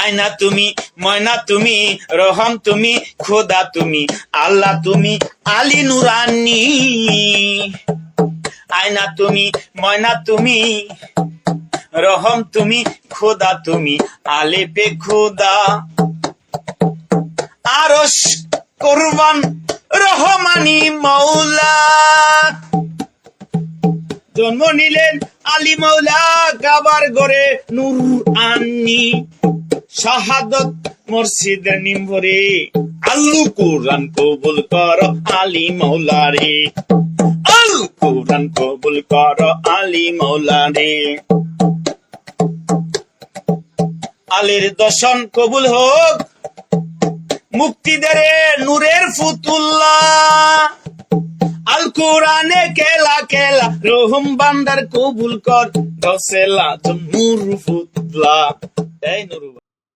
আয়না তুমি, ময়না তুমি, রহম তুমি, খোদা তুমি, আল্লাহ তুমি, আলী নুরানি। আয়না তুমি, ময়না তুমি, রহম তুমি, খোদা তুমি, আলে পে খোদা। আরশ কুরবান রহমানি মৌলা। জন্ম নিলেন আলী মৌলা, কাবার গড়ে নূর আনি। শাহাদত মসজিদের নিম্বরে, আল্লু কোরআন কবুল কর আলী মৌলা রে। আল কোরআন কবুল কর আলী মৌলা রে। আলীর দর্শন কবুল হোক, মুক্তি দেরে নূরের ফুতুল্লাহ। আল কোরআনে কেলা কেলা, রহম বান্দার কবুল কর, গসেলা নূর ফুতুল্লাহ। এই নূর